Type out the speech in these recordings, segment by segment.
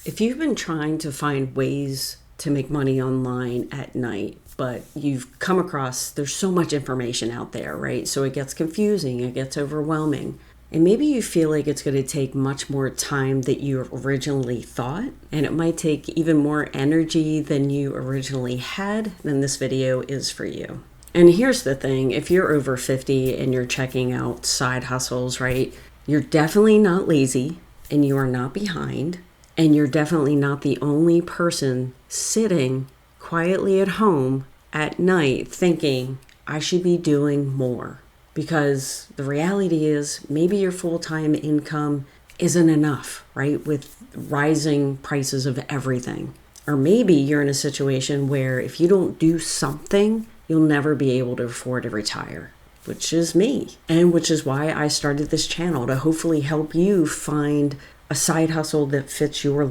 If you've been trying to find ways to make money online at night, but you've come across, there's so much information out there, right? So it gets confusing, it gets overwhelming. And maybe you feel like it's going to take much more time than you originally thought, and it might take even more energy than you originally had, then this video is for you. And here's the thing, if you're over 50 and you're checking out side hustles, right? You're definitely not lazy and you are not behind. And you're definitely not the only person sitting quietly at home at night thinking, I should be doing more. Because the reality is maybe your full-time income isn't enough, right? With rising prices of everything. Or maybe you're in a situation where if you don't do something, you'll never be able to afford to retire, which is me. And which is why I started this channel, to hopefully help you find a side hustle that fits your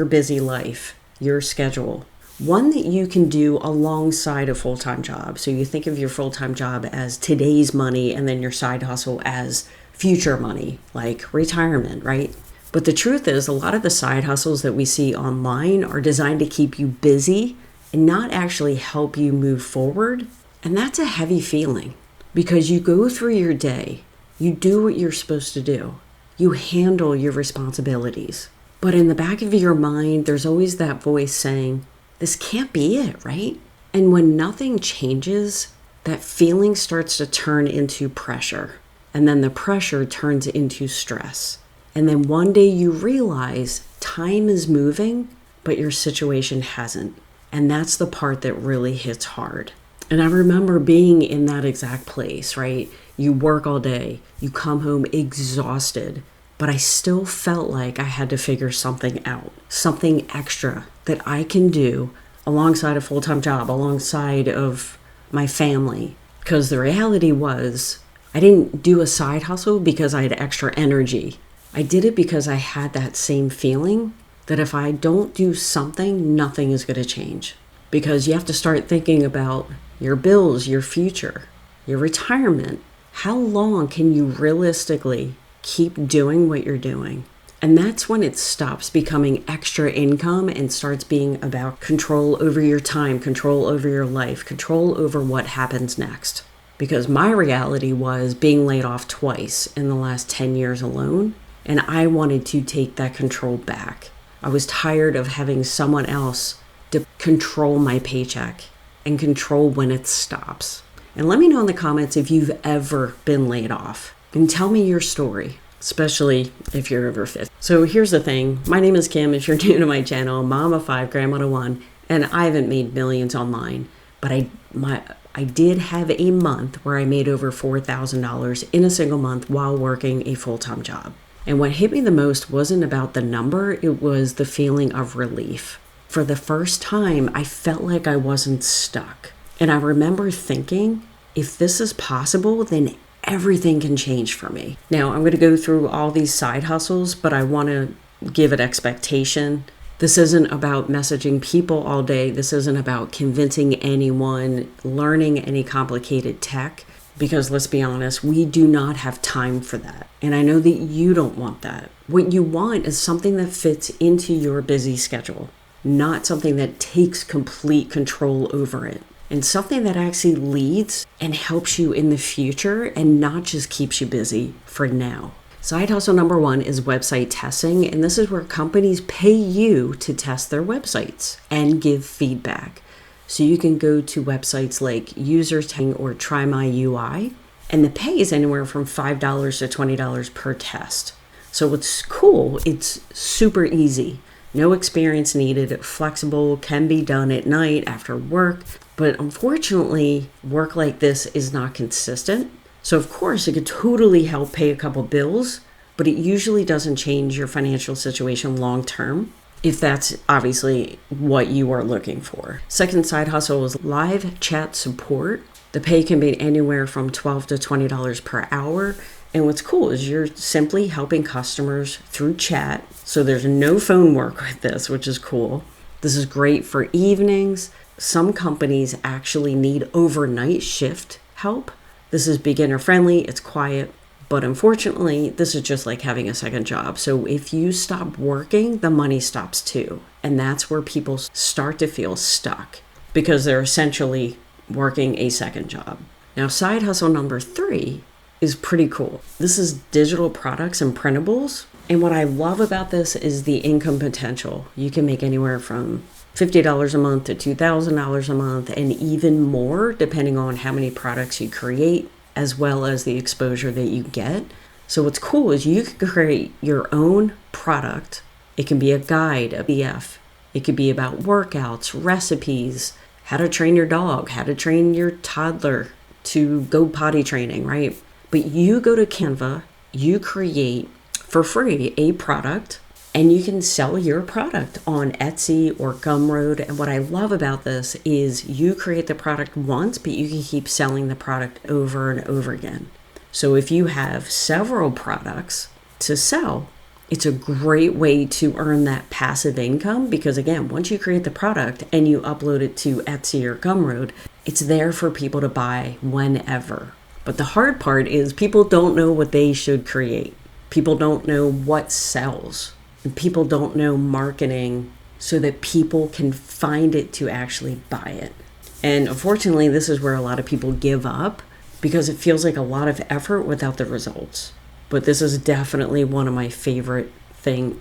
busy life, your schedule. One that you can do alongside a full-time job. So you think of your full-time job as today's money and then your side hustle as future money, like retirement, right? But the truth is, a lot of the side hustles that we see online are designed to keep you busy and not actually help you move forward. And that's a heavy feeling because you go through your day, you do what you're supposed to do. You handle your responsibilities. But in the back of your mind, there's always that voice saying, this can't be it, right? And when nothing changes, that feeling starts to turn into pressure. And then the pressure turns into stress. And then one day you realize time is moving, but your situation hasn't. And that's the part that really hits hard. And I remember being in that exact place, right? You work all day, you come home exhausted, but I still felt like I had to figure something out, something extra that I can do alongside a full-time job, alongside of my family. Because the reality was, I didn't do a side hustle because I had extra energy. I did it because I had that same feeling that if I don't do something, nothing is going to change. Because you have to start thinking about your bills, your future, your retirement. How long can you realistically keep doing what you're doing? And that's when it stops becoming extra income and starts being about control over your time, control over your life, control over what happens next. Because my reality was being laid off twice in the last 10 years alone, and I wanted to take that control back. I was tired of having someone else to control my paycheck and control when it stops. And let me know in the comments if you've ever been laid off. And tell me your story, especially if you're over 50. So here's the thing. My name is Kim. If you're new to my channel, mom of 5, grandma to 1, and I haven't made millions online, but I did have a month where I made over $4,000 in a single month while working a full-time job. And what hit me the most wasn't about the number, it was the feeling of relief. For the first time, I felt like I wasn't stuck. And I remember thinking, if this is possible, then everything can change for me. Now, I'm going to go through all these side hustles, but I want to give it expectation. This isn't about messaging people all day. This isn't about convincing anyone, learning any complicated tech, because let's be honest, we do not have time for that. And I know that you don't want that. What you want is something that fits into your busy schedule, not something that takes complete control over it. And something that actually leads and helps you in the future and not just keeps you busy for now. Side hustle number 1 is website testing. And this is where companies pay you to test their websites and give feedback. So you can go to websites like User Testing or Try My UI. And the pay is anywhere from $5 to $20 per test. So what's cool, it's super easy. No experience needed, flexible, can be done at night after work. But unfortunately, work like this is not consistent. So of course, it could totally help pay a couple bills, but it usually doesn't change your financial situation long term, if that's obviously what you are looking for. Second side hustle is live chat support. The pay can be anywhere from $12 to $20 per hour. And what's cool is you're simply helping customers through chat. So there's no phone work with this, which is cool. This is great for evenings. Some companies actually need overnight shift help. This is beginner friendly, it's quiet, But unfortunately, this is just like having a second job. So if you stop working, the money stops too. And that's where people start to feel stuck because they're essentially working a second job. Now, side hustle number 3 is pretty cool. This is digital products and printables. And what I love about this is the income potential. You can make anywhere from $50 a month to $2,000 a month and even more depending on how many products you create, as well as the exposure that you get. So what's cool is you can create your own product. It can be a guide, a PDF. It could be about workouts, recipes, how to train your dog, how to train your toddler to go potty training, right? But you go to Canva, you create for free a product, and you can sell your product on Etsy or Gumroad. And what I love about this is you create the product once, but you can keep selling the product over and over again. So if you have several products to sell, it's a great way to earn that passive income because again, once you create the product and you upload it to Etsy or Gumroad, it's there for people to buy whenever. But the hard part is people don't know what they should create. People don't know what sells. And people don't know marketing so that people can find it to actually buy it. And unfortunately, this is where a lot of people give up because it feels like a lot of effort without the results. But this is definitely one of my favorite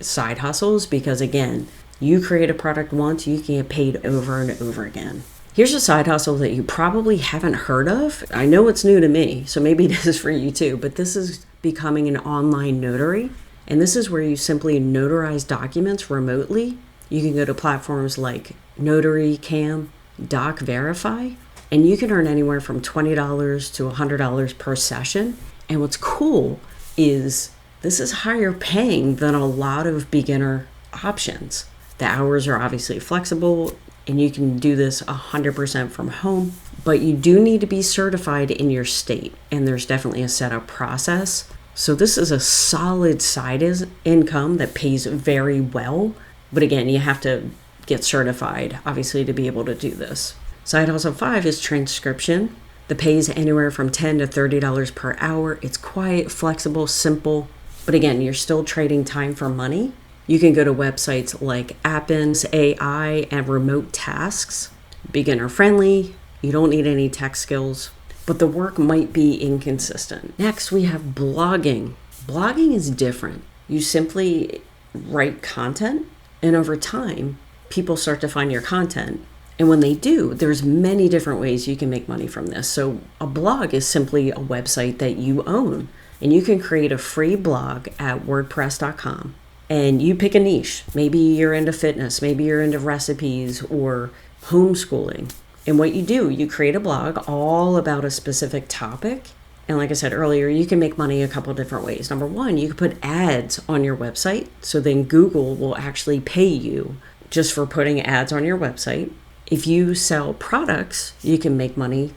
side hustles because again, you create a product once, you can get paid over and over again. Here's a side hustle that you probably haven't heard of. I know it's new to me, so maybe it is for you too, but this is becoming an online notary. And this is where you simply notarize documents remotely. You can go to platforms like Notary, Cam, Doc Verify, and you can earn anywhere from $20 to $100 per session. And what's cool is this is higher paying than a lot of beginner options. The hours are obviously flexible and you can do this 100% from home, but you do need to be certified in your state. And there's definitely a setup process. So this is a solid side income that pays very well. But again, you have to get certified, obviously, to be able to do this. Side hustle 5 is transcription. The pay is anywhere from $10 to $30 per hour. It's quiet, flexible, simple. But again, you're still trading time for money. You can go to websites like Appin's, AI, and Remote Tasks. Beginner friendly. You don't need any tech skills. But the work might be inconsistent. Next, we have blogging. Blogging is different. You simply write content, and over time, people start to find your content. And when they do, there's many different ways you can make money from this. So a blog is simply a website that you own, and you can create a free blog at wordpress.com. And you pick a niche. Maybe you're into fitness, maybe you're into recipes or homeschooling. And what you do, you create a blog all about a specific topic. And like I said earlier, you can make money a couple different ways. Number one, you can put ads on your website. So then Google will actually pay you just for putting ads on your website. If you sell products, you can make money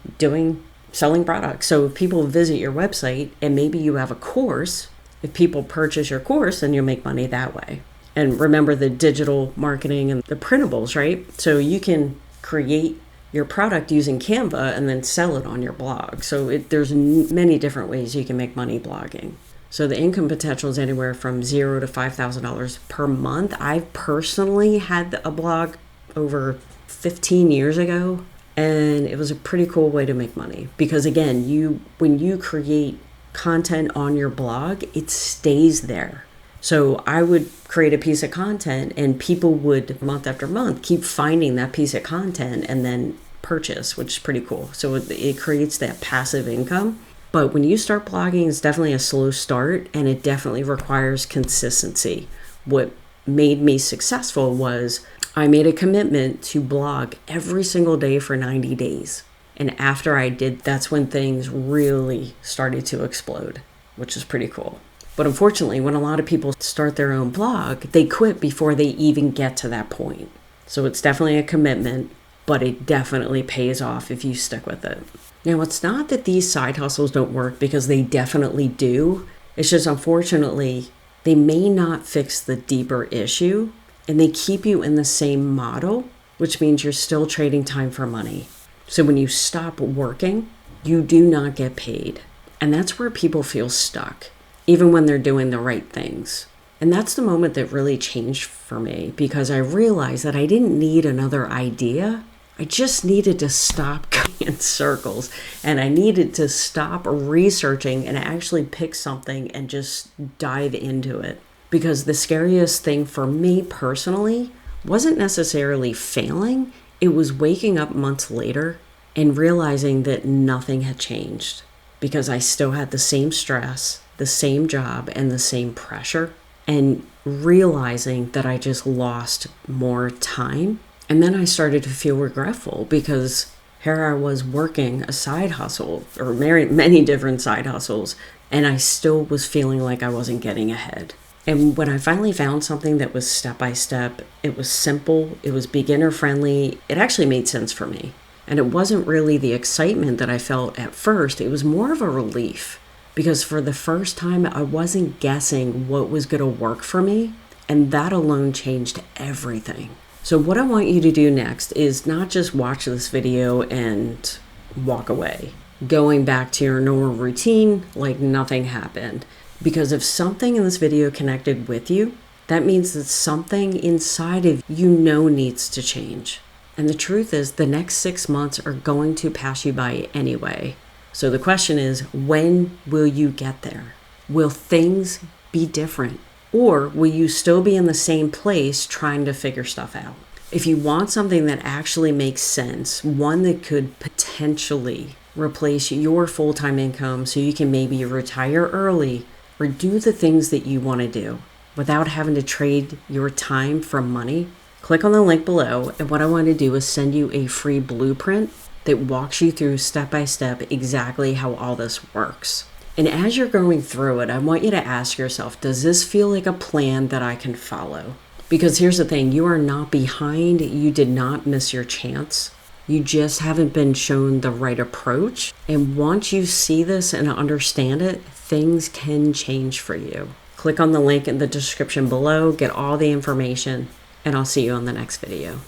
selling products. So if people visit your website and maybe you have a course, if people purchase your course, then you'll make money that way. And remember the digital marketing and the printables, right? So you can create your product using Canva and then sell it on your blog. So there's many different ways you can make money blogging. So the income potential is anywhere from $0 to $5,000 per month. I personally had a blog over 15 years ago, and it was a pretty cool way to make money because again, when you create content on your blog, it stays there. So I would create a piece of content and people would month after month keep finding that piece of content and then purchase, which is pretty cool. So it creates that passive income. But when you start blogging, it's definitely a slow start and it definitely requires consistency. What made me successful was I made a commitment to blog every single day for 90 days. And after I did, that's when things really started to explode, which is pretty cool. But unfortunately, when a lot of people start their own blog, they quit before they even get to that point. So it's definitely a commitment, but it definitely pays off if you stick with it. Now, it's not that these side hustles don't work because they definitely do. It's just unfortunately, they may not fix the deeper issue and they keep you in the same model, which means you're still trading time for money. So when you stop working, you do not get paid. And that's where people feel stuck, even when they're doing the right things. And that's the moment that really changed for me, because I realized that I didn't need another idea. I just needed to stop going in circles, and I needed to stop researching and actually pick something and just dive into it. Because the scariest thing for me personally wasn't necessarily failing. It was waking up months later and realizing that nothing had changed, because I still had the same stress, the same job, and the same pressure, and realizing that I just lost more time. And then I started to feel regretful, because here I was working a side hustle, or many different side hustles, and I still was feeling like I wasn't getting ahead. And when I finally found something that was step by step, it was simple, it was beginner friendly, it actually made sense for me. And it wasn't really the excitement that I felt at first, it was more of a relief. Because for the first time, I wasn't guessing what was going to work for me, and that alone changed everything. So what I want you to do next is not just watch this video and walk away, going back to your normal routine like nothing happened. Because if something in this video connected with you, that means that something inside of you needs to change. And the truth is, the next 6 months are going to pass you by anyway. So the question is, when will you get there? Will things be different? Or will you still be in the same place trying to figure stuff out? If you want something that actually makes sense, one that could potentially replace your full-time income so you can maybe retire early or do the things that you want to do without having to trade your time for money, click on the link below. And what I want to do is send you a free blueprint that walks you through step by step exactly how all this works. And as you're going through it, I want you to ask yourself, does this feel like a plan that I can follow? Because here's the thing, you are not behind. You did not miss your chance. You just haven't been shown the right approach. And once you see this and understand it, things can change for you. Click on the link in the description below, get all the information, and I'll see you on the next video.